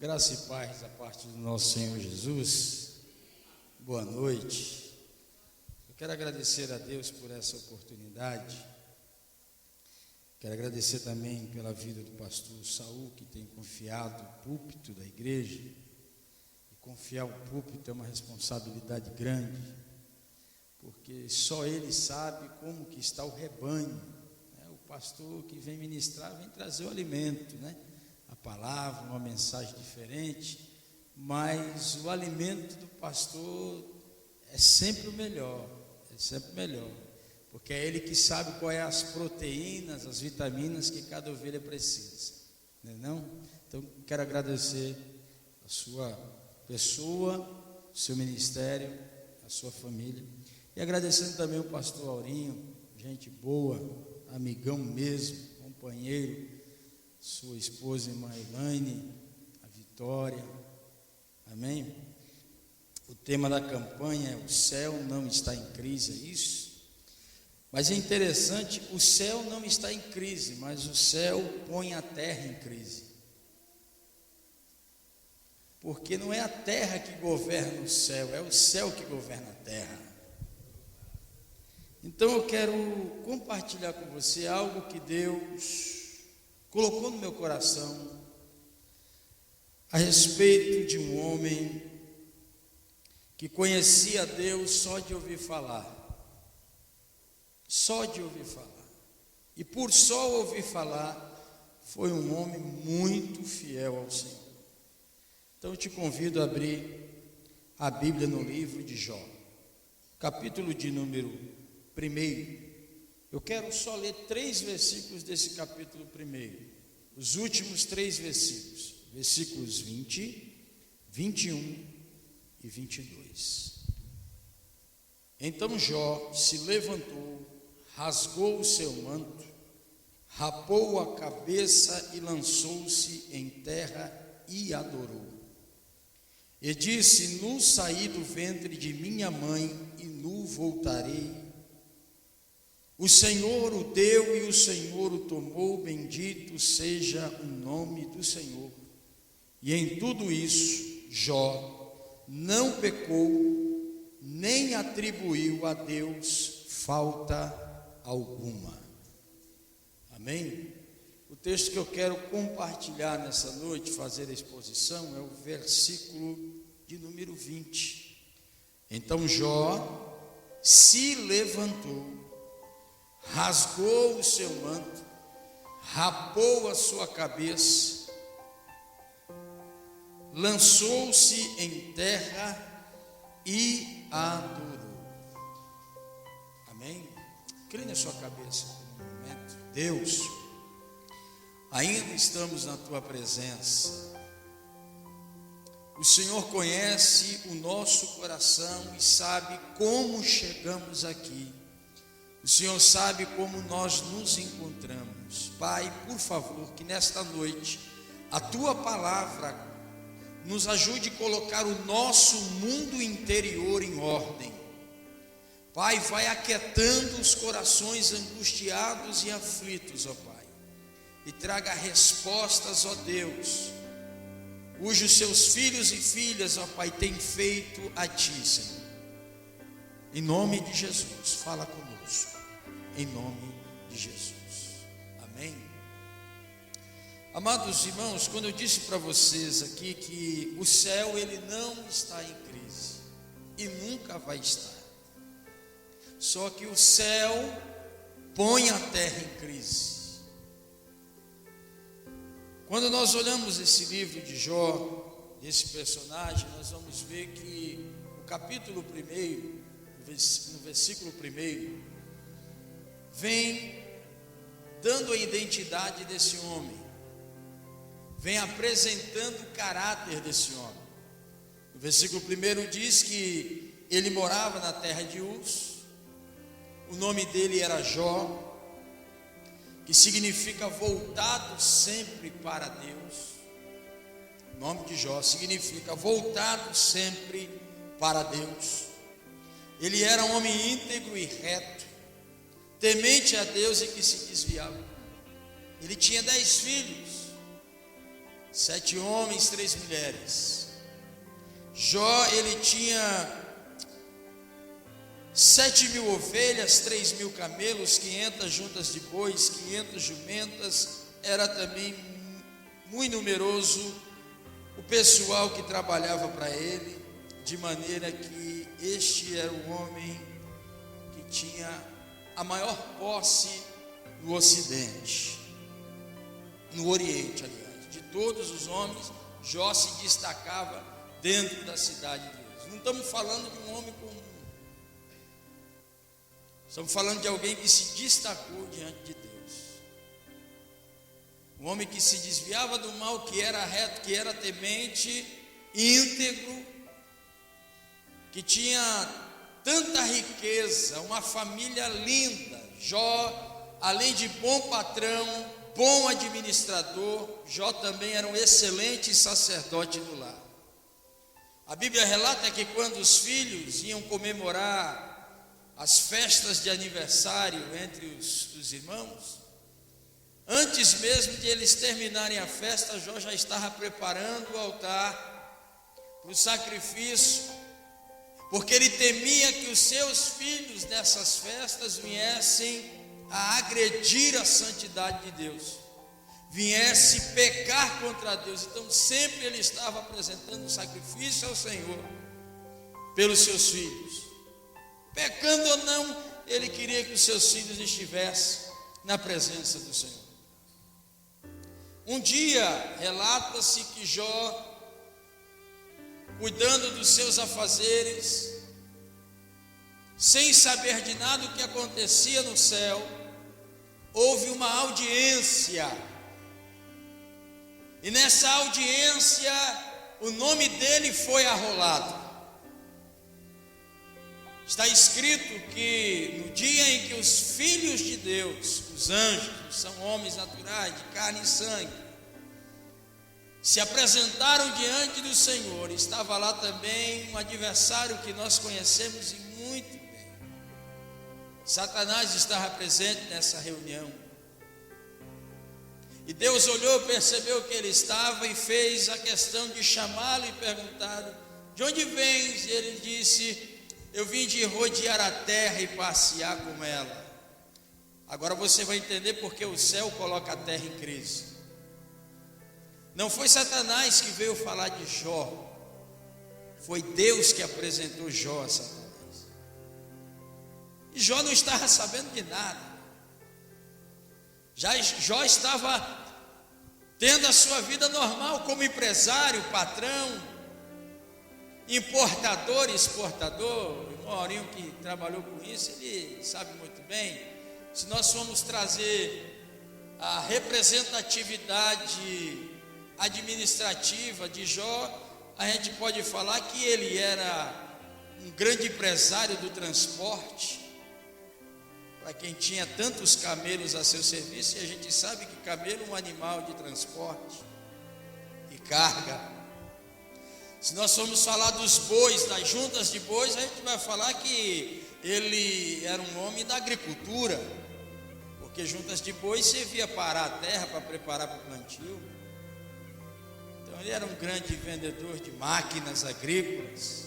Graça e paz da parte do nosso Senhor Jesus. Boa noite. Eu quero agradecer a Deus por essa oportunidade. Quero agradecer também pela vida do pastor Saul, que tem confiado o púlpito da igreja. E confiar o púlpito é uma responsabilidade grande, porque só ele sabe como que está o rebanho. O pastor que vem ministrar, vem trazer o alimento, a palavra, uma mensagem diferente, mas o alimento do pastor é sempre o melhor, porque é ele que sabe quais as proteínas, as vitaminas que cada ovelha precisa, não? Então, quero agradecer a sua pessoa, o seu ministério, a sua família, e agradecendo também o pastor Aurinho, gente boa, amigão mesmo, companheiro, sua esposa, irmã Elaine, a Vitória, amém? O tema da campanha é: o céu não está em crise, é isso? Mas é interessante, o céu não está em crise, mas o céu põe a terra em crise, porque não é a terra que governa o céu, é o céu que governa a terra. Então eu quero compartilhar com você algo que Deus colocou no meu coração a respeito de um homem que conhecia Deus só de ouvir falar, e por só ouvir falar, foi um homem muito fiel ao Senhor. Então eu te convido a abrir a Bíblia no livro de Jó, capítulo de número 1. Eu quero só ler 3 versículos desse capítulo 1, os últimos 3 versículos, versículos 20, 21 e 22. Então Jó se levantou, rasgou o seu manto, rapou a cabeça e lançou-se em terra e adorou. E disse: nu saí do ventre de minha mãe e nu voltarei. O Senhor o deu e o Senhor o tomou, bendito seja o nome do Senhor. E em tudo isso, Jó não pecou, nem atribuiu a Deus falta alguma. Amém? O texto que eu quero compartilhar nessa noite, fazer a exposição, é o versículo de número 20. Então Jó se levantou, rasgou o seu manto, rapou a sua cabeça, lançou-se em terra e adorou. Amém? Crê na sua cabeça por um momento. Deus, ainda estamos na tua presença. O Senhor conhece o nosso coração e sabe como chegamos aqui. O Senhor sabe como nós nos encontramos. Pai, por favor, que nesta noite a tua palavra nos ajude a colocar o nosso mundo interior em ordem. Pai, vai aquietando os corações angustiados e aflitos, ó Pai, e traga respostas, ó Deus, cujos seus filhos e filhas, ó Pai, têm feito a Ti, Senhor. Em nome de Jesus, fala conosco, em nome de Jesus, amém? Amados irmãos, quando eu disse para vocês aqui que o céu ele não está em crise, e nunca vai estar, só que o céu põe a terra em crise. Quando nós olhamos esse livro de Jó, desse personagem, nós vamos ver que o capítulo 1, no versículo 1, vem dando a identidade desse homem, vem apresentando o caráter desse homem. O versículo 1 diz que ele morava na terra de Uz, o nome dele era Jó, que significa voltado sempre para Deus. O nome de Jó significa voltado sempre para Deus. Ele era um homem íntegro e reto, temente a Deus e que se desviava. Ele tinha 10 filhos, 7 homens, 3 mulheres. Jó, ele tinha 7.000 ovelhas, 3.000 camelos, 500 juntas de bois, 500 jumentas. Era também muito numeroso o pessoal que trabalhava para ele, de maneira que este era o homem que tinha a maior posse no Ocidente, no Oriente, aliás. De todos os homens, Jó se destacava dentro da cidade de Deus. Não estamos falando de um homem comum, estamos falando de alguém que se destacou diante de Deus. Um homem que se desviava do mal, que era reto, que era temente, íntegro, que tinha tanta riqueza, uma família linda. Jó, além de bom patrão, bom administrador, Jó também era um excelente sacerdote no lar. A Bíblia relata que quando os filhos iam comemorar as festas de aniversário entre os irmãos, antes mesmo de eles terminarem a festa, Jó já estava preparando o altar para o sacrifício, porque ele temia que os seus filhos nessas festas viessem a agredir a santidade de Deus, viesse pecar contra Deus. Então sempre ele estava apresentando um sacrifício ao Senhor pelos seus filhos. Pecando ou não, ele queria que os seus filhos estivessem na presença do Senhor. Um dia, relata-se que Jó, cuidando dos seus afazeres, sem saber de nada o que acontecia no céu, houve uma audiência. E nessa audiência, o nome dele foi arrolado. Está escrito que no dia em que os filhos de Deus, os anjos, são homens naturais, de carne e sangue, se apresentaram diante do Senhor, estava lá também um adversário que nós conhecemos e muito bem. Satanás estava presente nessa reunião. E Deus olhou, percebeu que ele estava e fez a questão de chamá-lo e perguntar: de onde vens? E ele disse: eu vim de rodear a terra e passear com ela. Agora você vai entender porque o céu coloca a terra em crise. Não foi Satanás que veio falar de Jó, foi Deus que apresentou Jó a Satanás. E Jó não estava sabendo de nada. Jó estava tendo a sua vida normal como empresário, patrão, importador e exportador. O irmão Aurinho, que trabalhou com isso, ele sabe muito bem. Se nós formos trazer a representatividade administrativa de Jó, a gente pode falar que ele era um grande empresário do transporte, para quem tinha tantos camelos a seu serviço. E a gente sabe que camelo é um animal de transporte e carga. Se nós formos falar dos bois, das juntas de bois, a gente vai falar que ele era um homem da agricultura, porque juntas de bois servia para arar a terra, para preparar para o plantio. Então ele era um grande vendedor de máquinas agrícolas.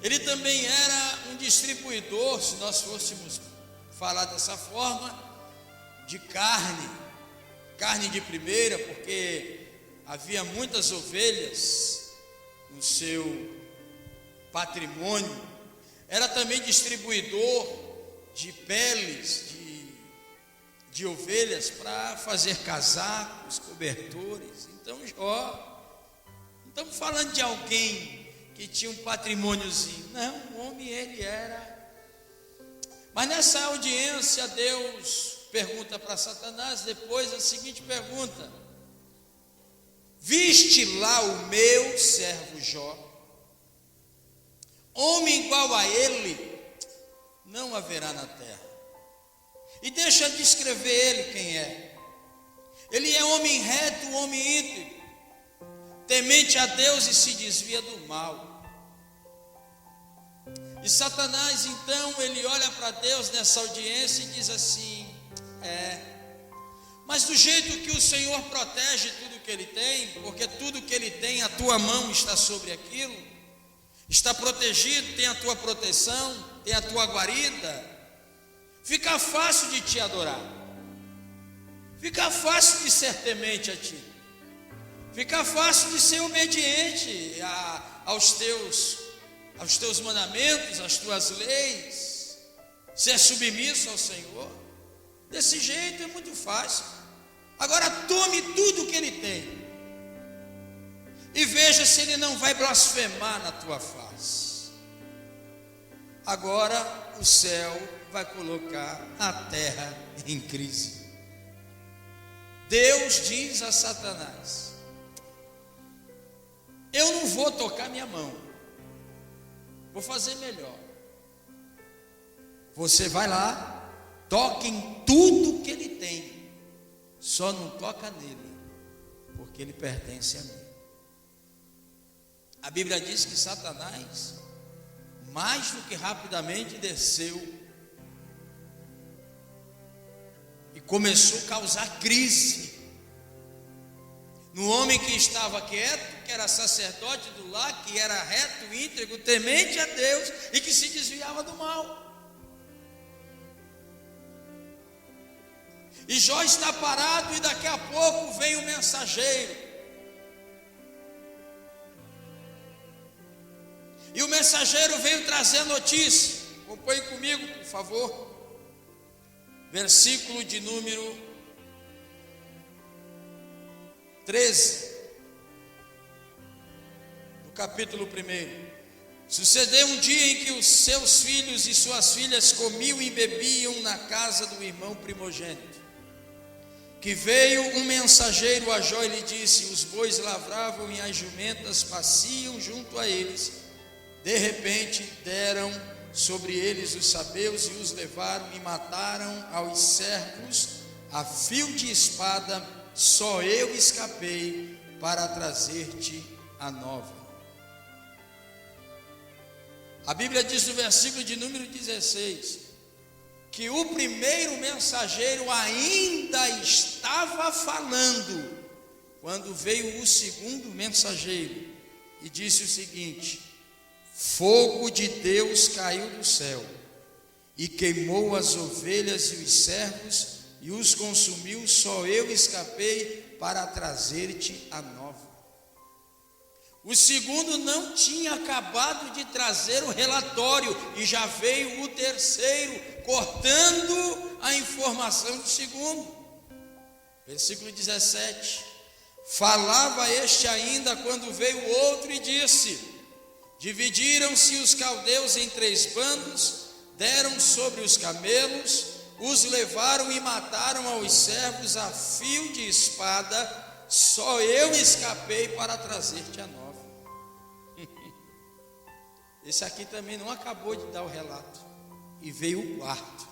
Ele também era um distribuidor, se nós fôssemos falar dessa forma, de carne de primeira, porque havia muitas ovelhas no seu patrimônio. Era também distribuidor de peles de ovelhas para fazer casacos, cobertores. Então Jó, não estamos falando de alguém que tinha um patrimôniozinho, não, o homem ele era. Mas nessa audiência Deus pergunta para Satanás depois a seguinte pergunta: viste lá o meu servo Jó? Homem igual a ele não haverá na terra. E deixa descrever ele quem é. Ele é homem reto, homem íntegro, temente a Deus e se desvia do mal. E Satanás então, ele olha para Deus nessa audiência e diz assim: mas do jeito que o Senhor protege tudo que ele tem, porque tudo que ele tem, a tua mão está sobre aquilo, está protegido, tem a tua proteção, tem a tua guarida, fica fácil de te adorar, fica fácil de ser temente a ti, fica fácil de ser obediente aos teus mandamentos, às tuas leis, ser submisso ao Senhor. Desse jeito é muito fácil. Agora tome tudo que ele tem e veja se ele não vai blasfemar na tua face. Agora o céu vai colocar a terra em crise. Deus diz a Satanás: eu não vou tocar minha mão, vou fazer melhor. Você vai lá, toca em tudo que ele tem, só não toca nele, porque ele pertence a mim. A Bíblia diz que Satanás, mais do que rapidamente, desceu e começou a causar crise no homem que estava quieto, que era sacerdote do lar, que era reto, íntegro, temente a Deus e que se desviava do mal. E Jó está parado e daqui a pouco vem o mensageiro. E o mensageiro veio trazer a notícia. Acompanhe comigo, por favor. Versículo de número 13, do capítulo 1. Sucedeu um dia em que os seus filhos e suas filhas comiam e bebiam na casa do irmão primogênito, que veio um mensageiro a Jó e lhe disse: os bois lavravam e as jumentas paciam junto a eles. De repente deram sobre eles os sabeus e os levaram e mataram aos servos a fio de espada. Só eu escapei para trazer-te a nova. A Bíblia diz no versículo de número 16 que o primeiro mensageiro ainda estava falando quando veio o segundo mensageiro e disse o seguinte: fogo de Deus caiu do céu e queimou as ovelhas e os servos e os consumiu. Só eu escapei para trazer-te a nova. O segundo não tinha acabado de trazer o relatório e já veio o terceiro, cortando a informação do segundo. Versículo 17: falava este ainda quando veio o outro e disse: dividiram-se os caldeus em 3 bandos, deram sobre os camelos, os levaram e mataram aos servos a fio de espada. Só eu escapei para trazer-te a nova. Esse aqui também não acabou de dar o relato, e veio o quarto.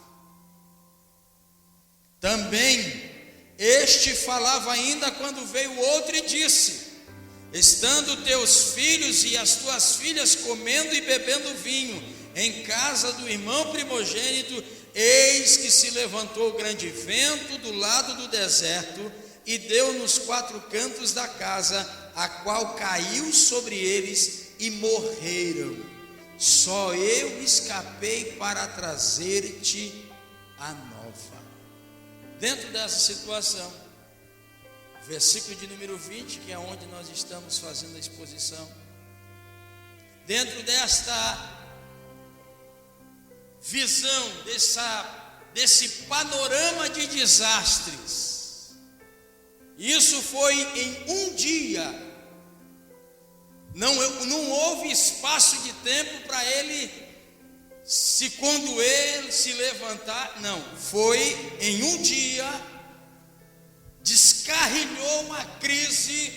Também este falava ainda quando veio o outro e disse: estando teus filhos e as tuas filhas comendo e bebendo vinho em casa do irmão primogênito, eis que se levantou grande vento do lado do deserto e deu nos 4 cantos da casa, a qual caiu sobre eles e morreram. Só eu escapei para trazer-te a nova. Dentro dessa situação, versículo de número 20, que é onde nós estamos fazendo a exposição, dentro desta visão, desse panorama de desastres, isso foi em um dia. Não houve espaço de tempo para ele se condoer, se levantar. Não, foi em um dia. Descarrilhou uma crise,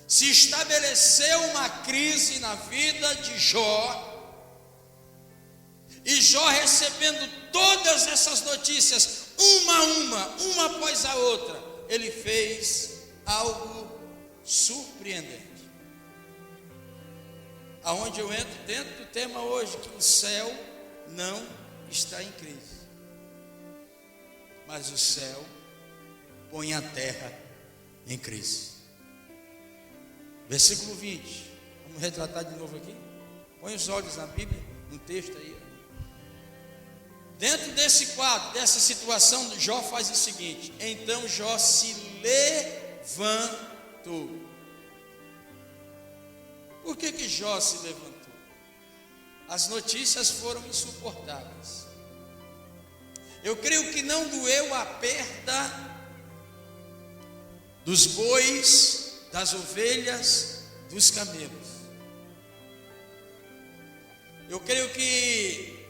se estabeleceu uma crise na vida de Jó, e Jó, recebendo todas essas notícias, uma após a outra, ele fez algo surpreendente. Aonde eu entro dentro do tema hoje, que o céu não está em crise, mas o céu põe a terra em crise. Versículo 20. Vamos retratar de novo aqui. Põe os olhos na Bíblia, no texto aí. Dentro desse quadro, dessa situação, Jó faz o seguinte: então Jó se levantou. Por que Jó se levantou? As notícias foram insuportáveis. Eu creio que não doeu a perda dos bois, das ovelhas, dos camelos. Eu creio que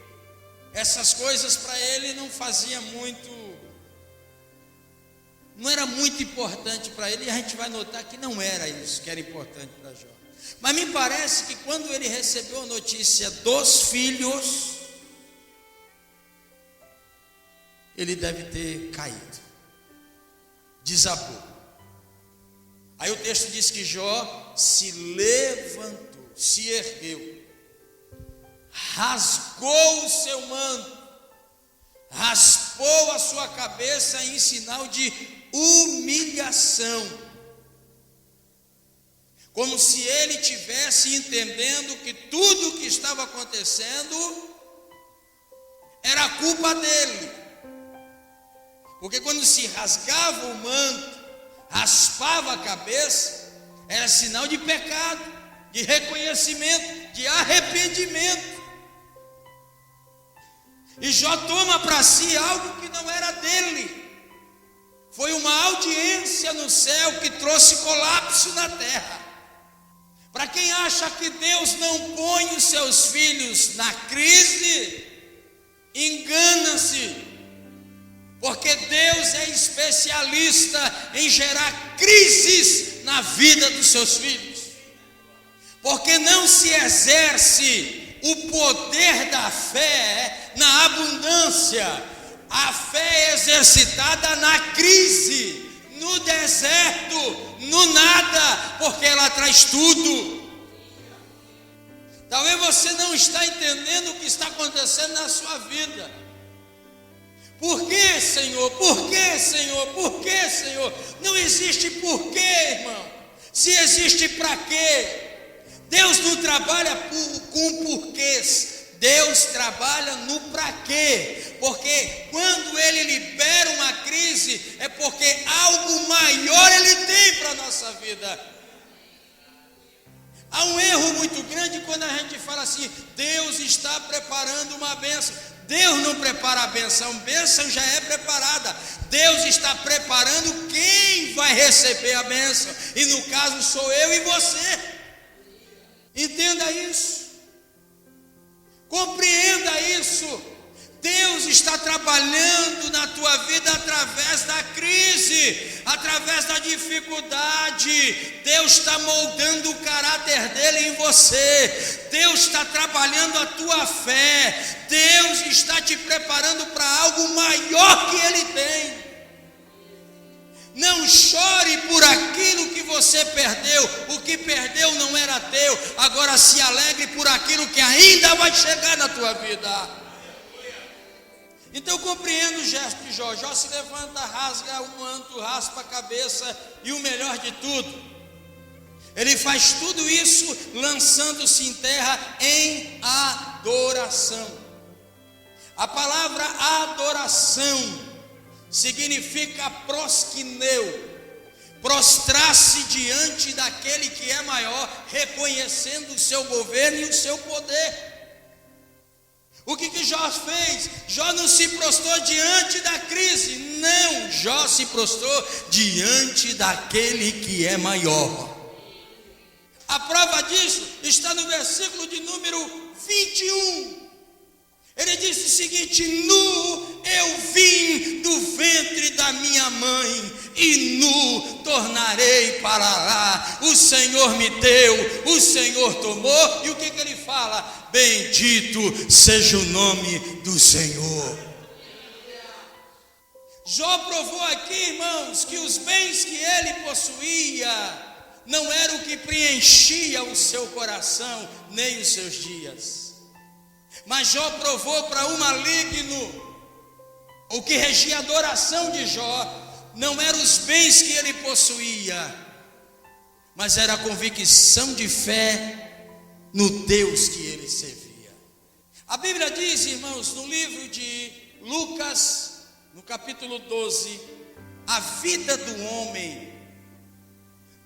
essas coisas para ele não era muito importante para ele, e a gente vai notar que não era isso que era importante para Jó. Mas me parece que quando ele recebeu a notícia dos filhos, ele deve ter caído, desabou. Aí o texto diz que Jó se levantou, se ergueu, rasgou o seu manto, raspou a sua cabeça em sinal de humilhação, como se ele tivesse entendendo que tudo o que estava acontecendo era culpa dele. Porque quando se rasgava o manto, raspava a cabeça, era sinal de pecado, de reconhecimento, de arrependimento. E Jó toma para si algo que não era dele. Foi uma audiência no céu que trouxe colapso na terra. Para quem acha que Deus não põe os seus filhos na crise, engana-se, porque Deus é especialista em gerar crises na vida dos seus filhos, porque não se exerce o poder da fé na abundância. A fé é exercitada na crise, no deserto, no nada, porque ela traz tudo. Talvez você não está entendendo o que está acontecendo na sua vida. Por que, Senhor? Por que, Senhor? Por que, Senhor? Não existe porquê, irmão. Se existe para quê? Deus não trabalha com porquês. Deus trabalha no para quê? Porque quando Ele libera uma crise, é porque algo maior Ele tem para a nossa vida. Há um erro muito grande quando a gente fala assim: Deus está preparando uma bênção. Deus não prepara a bênção já é preparada. Deus está preparando quem vai receber a bênção, e no caso sou eu e você. Entenda isso. Compreenda isso. Deus está trabalhando na tua vida através da crise, através da dificuldade. Deus está moldando o caráter dele em você. Deus está trabalhando a tua fé. Deus está te preparando para algo maior que ele tem. Não chore por aquilo que você perdeu. O que perdeu não era teu. Agora se alegre por aquilo que ainda vai chegar na tua vida. Então eu compreendo o gesto de Jó. Jó se levanta, rasga o manto, raspa a cabeça, e o melhor de tudo, ele faz tudo isso lançando-se em terra em adoração. A palavra adoração significa prosquineu, prostrar-se diante daquele que é maior, reconhecendo o seu governo e o seu poder. O que Jó fez? Jó não se prostrou diante da crise, não, Jó se prostrou diante daquele que é maior. A prova disso está no versículo de número 21. Ele disse o seguinte: nu eu vim do ventre da minha mãe, e nu tornarei para lá. O Senhor me deu, o Senhor tomou. E o que ele fala? Bendito seja o nome do Senhor. Jó provou aqui, irmãos, que os bens que ele possuía não era o que preenchia o seu coração, nem os seus dias. Mas Jó provou para o maligno, o que regia a adoração de Jó, não eram os bens que ele possuía, mas era a convicção de fé no Deus que ele servia. A Bíblia diz, irmãos, no livro de Lucas, no capítulo 12, a vida do homem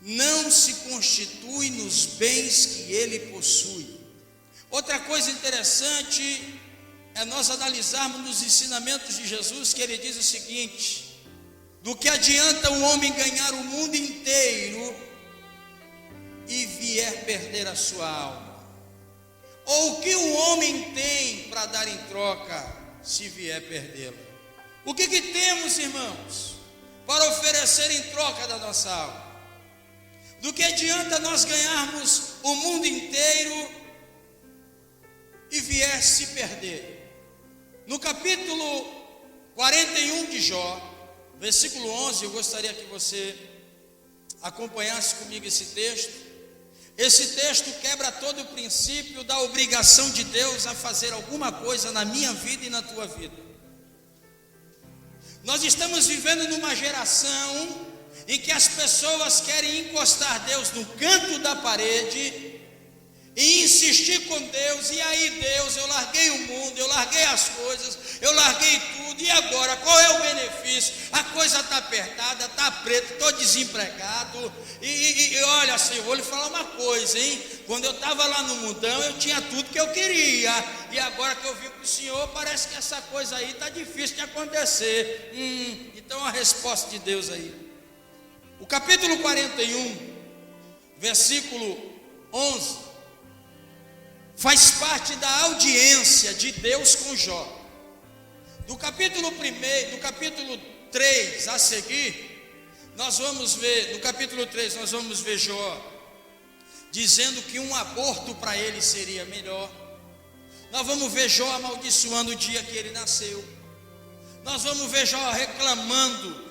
não se constitui nos bens que ele possui. Outra coisa interessante é nós analisarmos nos ensinamentos de Jesus, que ele diz o seguinte: do que adianta um homem ganhar o mundo inteiro e vier perder a sua alma? Ou o que o homem tem para dar em troca se vier perdê-la? O que temos, irmãos, para oferecer em troca da nossa alma? Do que adianta nós ganharmos o mundo inteiro e vier se perder? No capítulo 41 de Jó, versículo 11, eu gostaria que você acompanhasse comigo esse texto. Esse texto quebra todo o princípio da obrigação de Deus a fazer alguma coisa na minha vida e na tua vida. Nós estamos vivendo numa geração em que as pessoas querem encostar Deus no canto da parede e insistir com Deus. E aí, Deus, eu larguei o mundo, eu larguei as coisas, eu larguei tudo, e agora, qual é o benefício? A coisa está apertada, está preta, estou desempregado, e olha, Senhor, vou lhe falar uma coisa, hein? Quando eu estava lá no mundão, eu tinha tudo que eu queria, e agora que eu vim com o Senhor, parece que essa coisa aí está difícil de acontecer. Então a resposta de Deus aí, o capítulo 41, versículo 11, faz parte da audiência de Deus com Jó. Do capítulo 3 a seguir, nós vamos ver, no capítulo 3 nós vamos ver Jó dizendo que um aborto para ele seria melhor. Nós vamos ver Jó amaldiçoando o dia que ele nasceu. Nós vamos ver Jó reclamando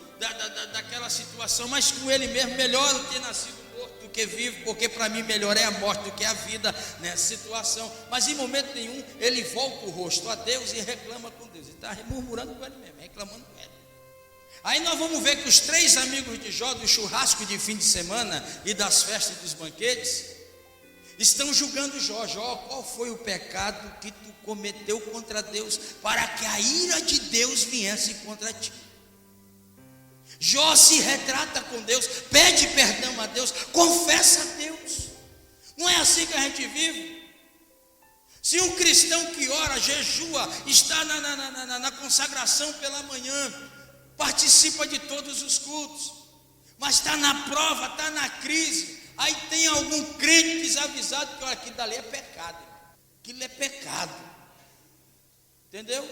daquela situação, mas com ele mesmo, melhor eu ter nascido morto do que vivo, porque para mim melhor é a morte do que a vida nessa situação. Mas em momento nenhum ele volta o rosto a Deus e reclama com Deus. Ele está murmurando com ele mesmo, reclamando com ele. Aí nós vamos ver que os 3 amigos de Jó, do churrasco de fim de semana e das festas e dos banquetes, estão julgando Jó. Jó, qual foi o pecado que tu cometeu contra Deus, para que a ira de Deus viesse contra ti? Jó se retrata com Deus, pede perdão a Deus, confessa a Deus. Não é assim que a gente vive? Se um cristão que ora, jejua, está na consagração pela manhã, participa de todos os cultos, mas está na prova, está na crise, aí tem algum crente desavisado que olha, aquilo dali é pecado, aquilo é pecado, entendeu?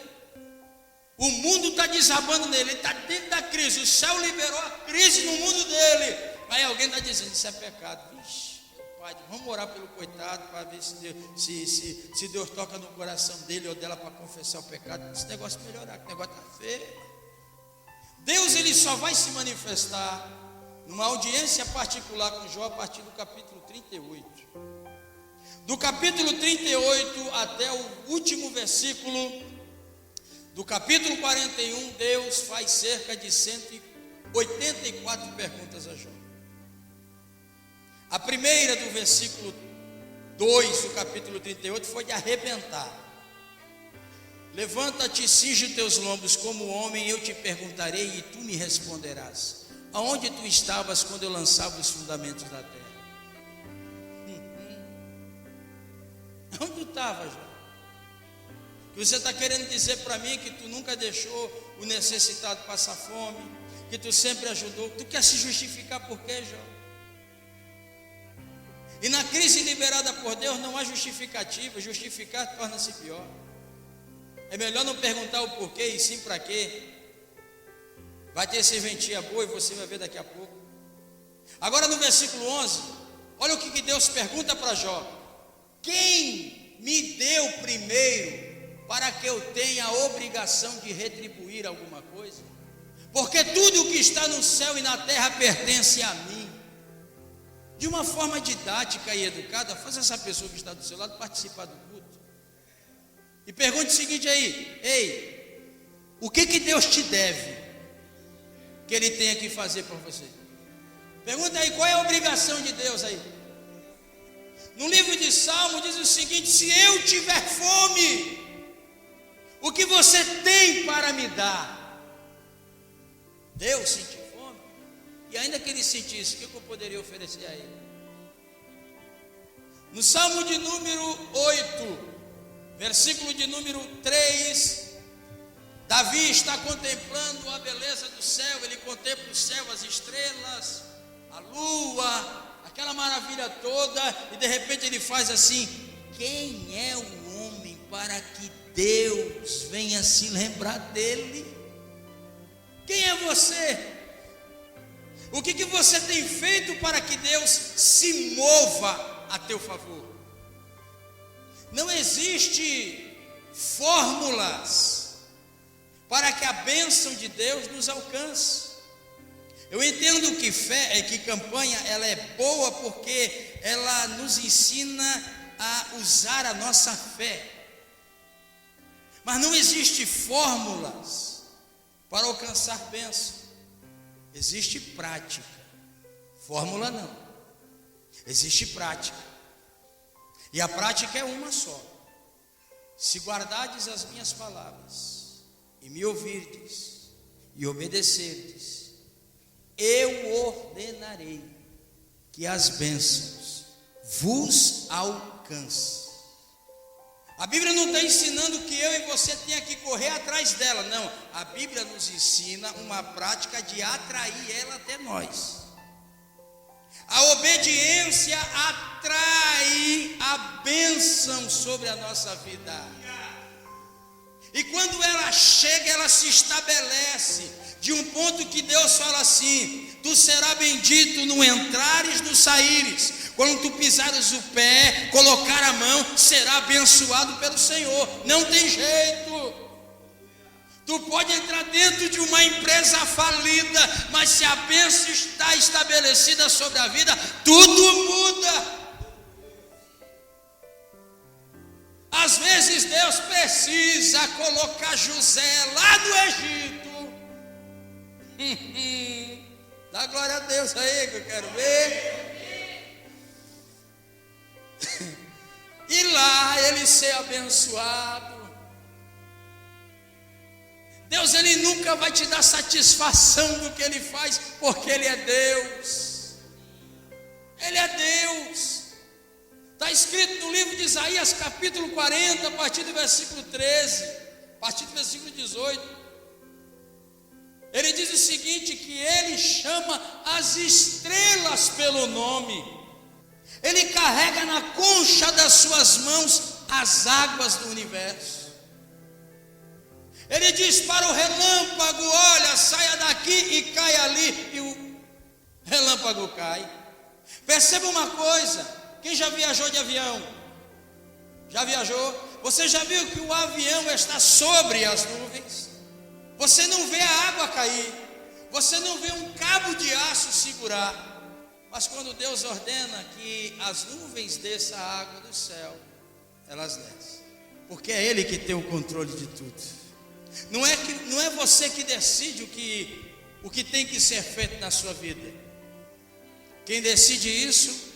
O mundo está desabando nele, ele está dentro da crise, o céu liberou a crise no mundo dele, aí alguém está dizendo, isso é pecado. Vixe, pai, vamos orar pelo coitado, para ver se Deus toca no coração dele ou dela para confessar o pecado, esse negócio melhorar, que o negócio está feio. Deus, ele só vai se manifestar numa audiência particular com Jó a partir do capítulo 38. Do capítulo 38 até o último versículo do capítulo 41, Deus faz cerca de 184 perguntas a Jó. A primeira, do versículo 2 do capítulo 38, foi de arrebentar. Levanta-te e cinge teus lombos como homem, eu te perguntarei e tu me responderás. Aonde tu estavas quando eu lançava os fundamentos da terra? Onde tu estavas, Jó? Que você está querendo dizer para mim que tu nunca deixou o necessitado passar fome, que tu sempre ajudou. Tu quer se justificar por quê, Jó? E na crise liberada por Deus não há justificativa, justificar torna-se pior. É melhor não perguntar o porquê e sim para quê. Vai ter serventia boa e você vai ver daqui a pouco. Agora no versículo 11, olha o que Deus pergunta para Jó: quem me deu primeiro para que eu tenha a obrigação de retribuir alguma coisa? Porque tudo o que está no céu e na terra pertence a mim. De uma forma didática e educada, faz essa pessoa que está do seu lado participar do culto. E pergunte o seguinte aí: ei, o que Deus te deve? que Ele tenha que fazer por você? Pergunta aí, qual é a obrigação de Deus aí? No livro de Salmo diz o seguinte: se eu tiver fome, o que você tem para me dar? Deus sentiu fome, e ainda que Ele sentisse, o que eu poderia oferecer a Ele? No Salmo de número 8, versículo de número 3, Davi está contemplando a beleza do céu. Ele contempla o céu, as estrelas, a lua, aquela maravilha toda, e de repente ele faz assim: quem é o homem para que Deus venha se lembrar dele? Quem é você? O que você tem feito para que Deus se mova a teu favor? Não existe fórmulas para que a bênção de Deus nos alcance. Eu entendo que campanha ela é boa porque ela nos ensina a usar a nossa fé. Mas não existe fórmulas para alcançar bênção. Existe prática. Fórmula não. Existe prática. E a prática é uma só. Se guardardes as minhas palavras e me ouvirdes e obedecerdes, eu ordenarei que as bênçãos vos alcancem. A Bíblia não está ensinando que eu e você tenha que correr atrás dela, não. A Bíblia nos ensina uma prática de atrair ela até nós. A obediência atrai a bênção sobre a nossa vida. E quando ela chega, ela se estabelece de um ponto que Deus fala assim: tu serás bendito no entrares, no saíres. Quando tu pisares o pé, colocar a mão, será abençoado pelo Senhor. Não tem jeito. Tu pode entrar dentro de uma empresa falida, mas se a bênção está estabelecida sobre a vida, tudo muda. Às vezes Deus precisa colocar José lá no Egito. Dá glória a Deus aí que eu quero ver. E lá ele ser abençoado. Deus, Ele nunca vai te dar satisfação do que Ele faz, porque Ele é Deus. Ele é Deus. Está escrito no livro de Isaías, capítulo 40, a partir do versículo 13, a partir do versículo 18. Ele diz o seguinte: que Ele chama as estrelas pelo nome. Ele carrega na concha das suas mãos as águas do universo. Ele diz para o relâmpago: olha, saia daqui e cai ali. E o relâmpago cai. Perceba uma coisa: quem já viajou de avião? Já viajou? Você já viu que o avião está sobre as nuvens? Você não vê a água cair, você não vê um cabo de aço segurar. Mas quando Deus ordena que as nuvens desçam a água do céu, elas descem, porque é Ele que tem o controle de tudo. Não é você que decide o que tem que ser feito na sua vida. Quem decide isso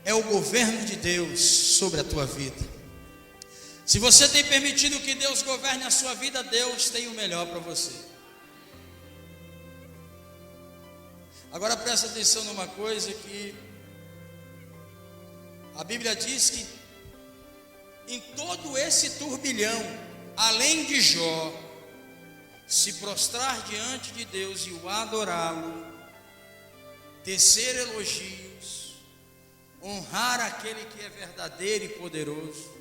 é o governo de Deus sobre a tua vida. Se você tem permitido que Deus governe a sua vida, Deus tem o melhor para você. Agora presta atenção numa coisa que a Bíblia diz que em todo esse turbilhão, além de Jó se prostrar diante de Deus e o adorá-lo, tecer elogios, honrar aquele que é verdadeiro e poderoso,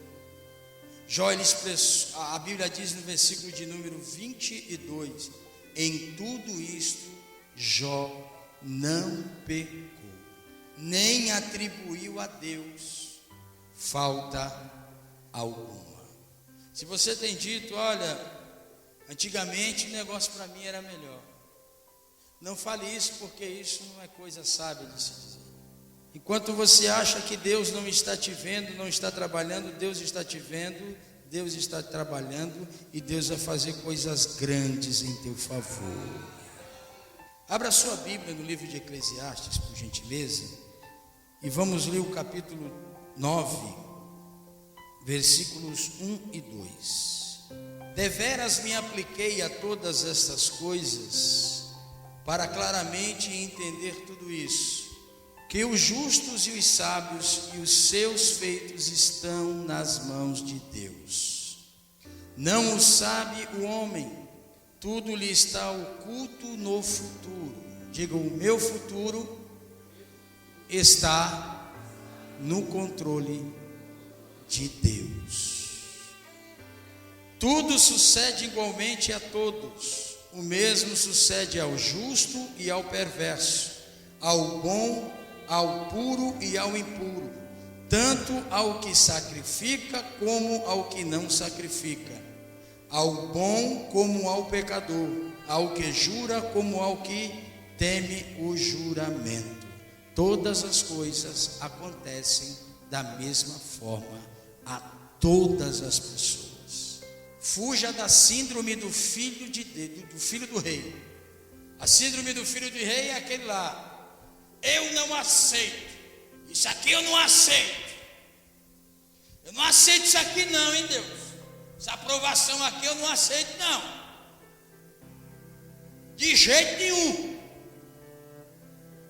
Jó, ele expressou, a Bíblia diz no versículo de número 22, em tudo isto Jó não pecou, nem atribuiu a Deus falta alguma. Se você tem dito: olha, antigamente o negócio para mim era melhor, não fale isso, porque isso não é coisa sábia de se dizer. Enquanto você acha que Deus não está te vendo, não está trabalhando, Deus está te vendo, Deus está trabalhando, e Deus vai fazer coisas grandes em teu favor. Abra sua Bíblia no livro de Eclesiastes, por gentileza, e vamos ler o capítulo 9, versículos 1 e 2. Deveras me apliquei a todas estas coisas, para claramente entender tudo isso, que os justos e os sábios e os seus feitos estão nas mãos de Deus. Não o sabe o homem, tudo lhe está oculto no futuro. Diga, o meu futuro está no controle de Deus. Tudo sucede igualmente a todos. O mesmo sucede ao justo e ao perverso, ao bom, ao puro e ao impuro, tanto ao que sacrifica como ao que não sacrifica, ao bom como ao pecador, ao que jura como ao que teme o juramento. Todas as coisas acontecem da mesma forma a todas as pessoas. Fuja da síndrome do filho do rei. A síndrome do filho do rei é aquele lá: eu não aceito, isso aqui eu não aceito, eu não aceito isso aqui não, hein Deus, essa aprovação aqui eu não aceito não, de jeito nenhum.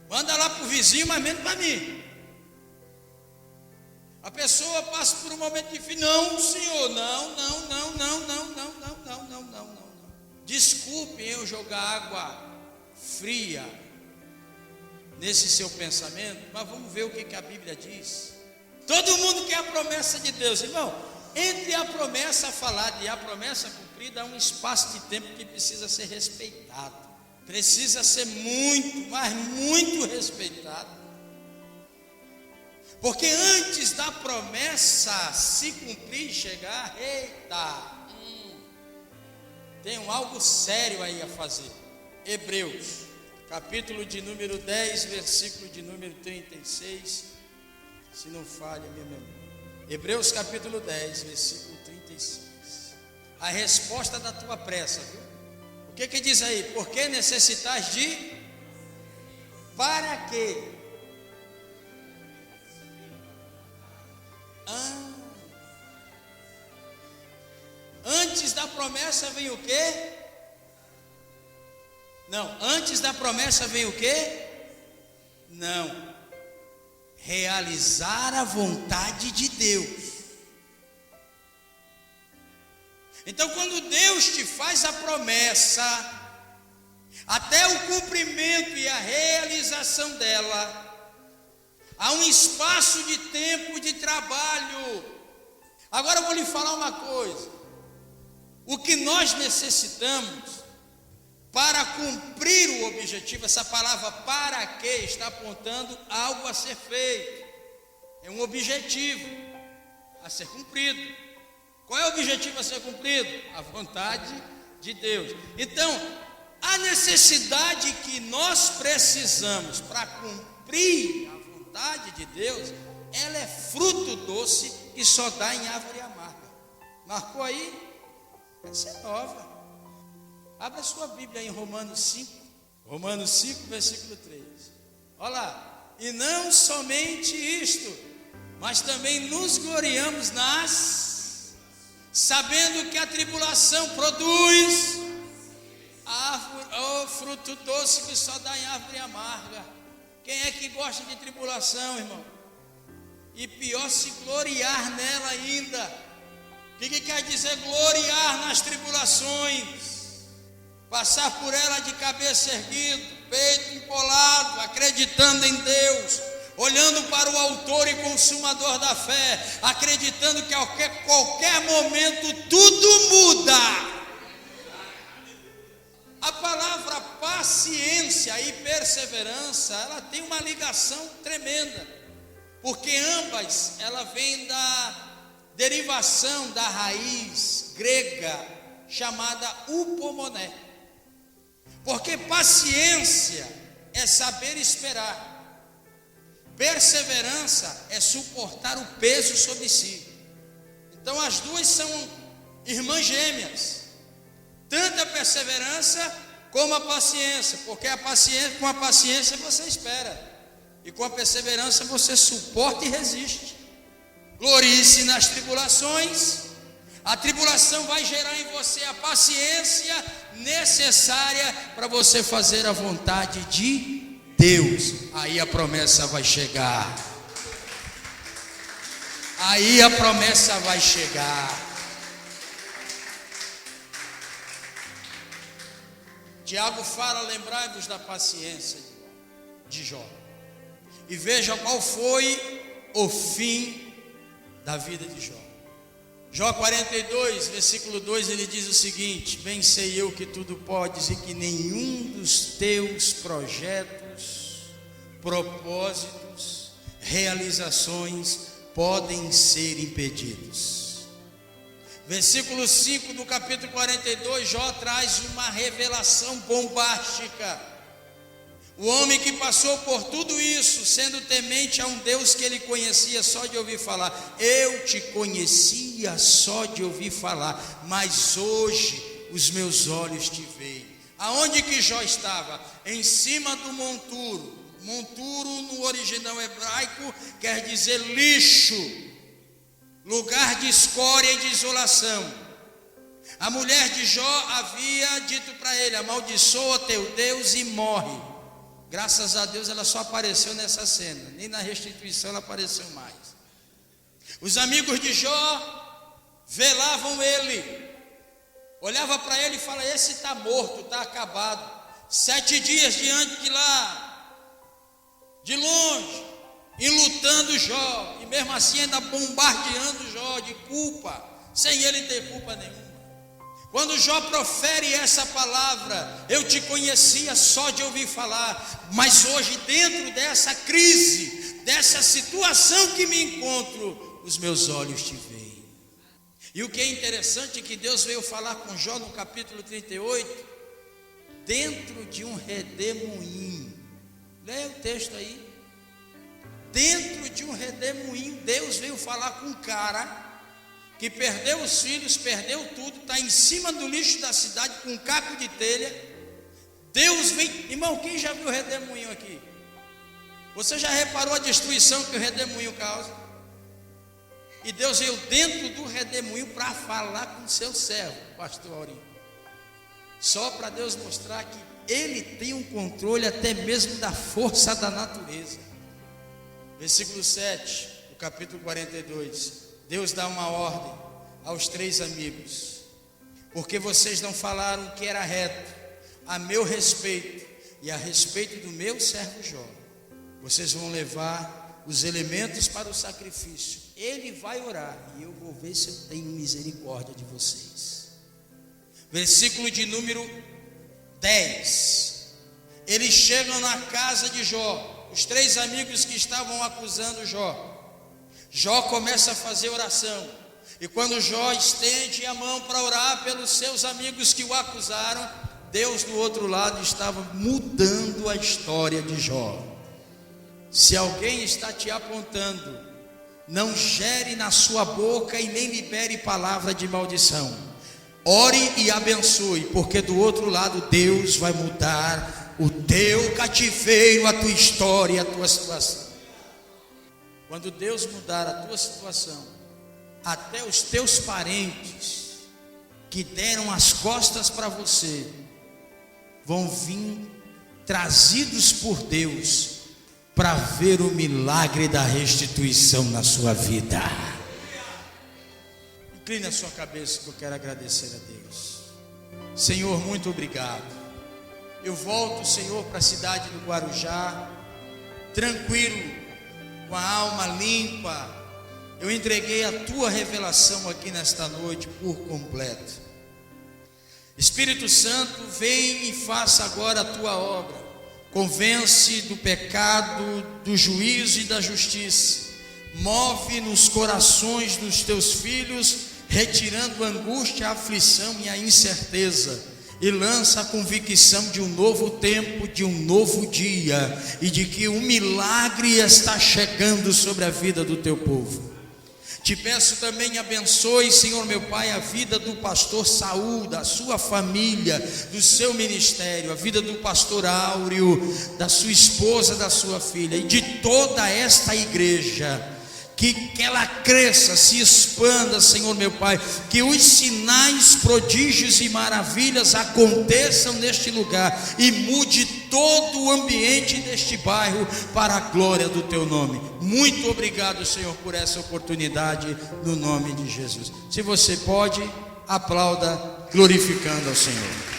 Manda lá para o vizinho, mas menos para mim. A pessoa passa por um momento difícil: não, Senhor, não. Desculpe eu jogar água fria nesse seu pensamento, mas vamos ver o que a Bíblia diz. Todo mundo quer a promessa de Deus, irmão. Entre a promessa falada e a promessa cumprida há um espaço de tempo que precisa ser respeitado, precisa ser muito, mas muito respeitado. Porque antes da promessa se cumprir e chegar, eita, tem algo sério aí a fazer. Hebreus, capítulo de número 10, versículo de número 36, se não falha a minha memória. Hebreus capítulo 10, versículo 36. A resposta da tua pressa, viu? O que diz aí? Porque necessitais de? Para quê? Antes da promessa vem o quê? Não, antes da promessa vem o quê? Não, realizar a vontade de Deus. Então, quando Deus te faz a promessa, até o cumprimento e a realização dela, há um espaço de tempo de trabalho. Agora eu vou lhe falar uma coisa: o que nós necessitamos para cumprir o objetivo, essa palavra para quê está apontando algo a ser feito, é um objetivo a ser cumprido. Qual é o objetivo a ser cumprido? A vontade de Deus. Então, a necessidade que nós precisamos para cumprir a vontade de Deus, ela é fruto doce e só dá em árvore amarga. Marcou aí? Essa é nova. Abra sua Bíblia em Romanos 5. Romanos 5, versículo 3. Olha lá. E não somente isto, mas também nos gloriamos sabendo que a tribulação produz fruto doce que só dá em árvore amarga. Quem é que gosta de tribulação, irmão? E pior, se gloriar nela ainda. O que quer dizer gloriar nas tribulações? Passar por ela de cabeça erguida, peito empolado, acreditando em Deus, olhando para o autor e consumador da fé, acreditando que a qualquer momento tudo muda. A palavra paciência e perseverança, ela tem uma ligação tremenda, porque ambas, ela vem da derivação da raiz grega chamada upomoné. Porque paciência é saber esperar, perseverança é suportar o peso sobre si. Então as duas são irmãs gêmeas, tanto a perseverança como a paciência, porque com a paciência você espera, e com a perseverança você suporta e resiste. Glorie-se nas tribulações. A tribulação vai gerar em você a paciência necessária para você fazer a vontade de Deus. Aí a promessa vai chegar. Aí a promessa vai chegar. Tiago fala: lembrai-vos da paciência de Jó, e veja qual foi o fim da vida de Jó. Jó 42, versículo 2, ele diz o seguinte: bem sei eu que tudo podes, e que nenhum dos teus projetos, propósitos, realizações podem ser impedidos. Versículo 5 do capítulo 42, Jó traz uma revelação bombástica. O homem que passou por tudo isso, sendo temente a um Deus que ele conhecia só de ouvir falar. Eu te conhecia só de ouvir falar, mas hoje os meus olhos te veem. Aonde que Jó estava? Em cima do monturo. Monturo no original hebraico quer dizer lixo, lugar de escória e de isolação. A mulher de Jó havia dito para ele: amaldiçoa teu Deus e morre. Graças a Deus ela só apareceu nessa cena, nem na restituição ela apareceu mais. Os amigos de Jó velavam ele, olhava para ele e fala: esse está morto, está acabado. 7 dias diante de lá, de longe, enlutando Jó, e mesmo assim ainda bombardeando Jó de culpa, sem ele ter culpa nenhuma. Quando Jó profere essa palavra: eu te conhecia só de ouvir falar, mas hoje, dentro dessa crise, dessa situação que me encontro, os meus olhos te veem. E o que é interessante é que Deus veio falar com Jó no capítulo 38, dentro de um redemoinho. Leia o texto aí. Dentro de um redemoinho, Deus veio falar com um cara que perdeu os filhos, perdeu tudo, está em cima do lixo da cidade com um caco de telha. Deus vem, irmão, quem já viu o redemoinho aqui? Você já reparou a destruição que o redemoinho causa? E Deus veio dentro do redemoinho para falar com o seu servo, pastor Aurinho, só para Deus mostrar que Ele tem um controle até mesmo da força da natureza. Versículo 7, do capítulo 42. Deus dá uma ordem aos 3 amigos: porque vocês não falaram o que era reto a meu respeito e a respeito do meu servo Jó. Vocês vão levar os elementos para o sacrifício. Ele vai orar e eu vou ver se eu tenho misericórdia de vocês. Versículo de número 10. Eles chegam na casa de Jó, os 3 amigos que estavam acusando Jó. Jó começa a fazer oração, e quando Jó estende a mão para orar pelos seus amigos que o acusaram, Deus do outro lado estava mudando a história de Jó. Se alguém está te apontando, não gere na sua boca e nem libere palavra de maldição. Ore e abençoe, porque do outro lado Deus vai mudar o teu cativeiro, a tua história, a tua situação. Quando Deus mudar a tua situação, até os teus parentes que deram as costas para você vão vir trazidos por Deus para ver o milagre da restituição na sua vida. Incline a sua cabeça que eu quero agradecer a Deus. Senhor, muito obrigado. Eu volto, Senhor, para a cidade do Guarujá, tranquilo, com a alma limpa. Eu entreguei a tua revelação aqui nesta noite por completo. Espírito Santo, vem e faça agora a tua obra. Convence do pecado, do juízo e da justiça. Move nos corações dos teus filhos, retirando a angústia, a aflição e a incerteza. E lança a convicção de um novo tempo, de um novo dia, e de que um milagre está chegando sobre a vida do teu povo. Te peço também, abençoe, Senhor meu Pai, a vida do pastor Saul, da sua família, do seu ministério, a vida do pastor Áureo, da sua esposa, da sua filha e de toda esta igreja. Que ela cresça, se expanda, Senhor meu Pai, que os sinais, prodígios e maravilhas aconteçam neste lugar e mude todo o ambiente deste bairro para a glória do Teu nome. Muito obrigado, Senhor, por essa oportunidade, no nome de Jesus. Se você pode, aplauda glorificando ao Senhor.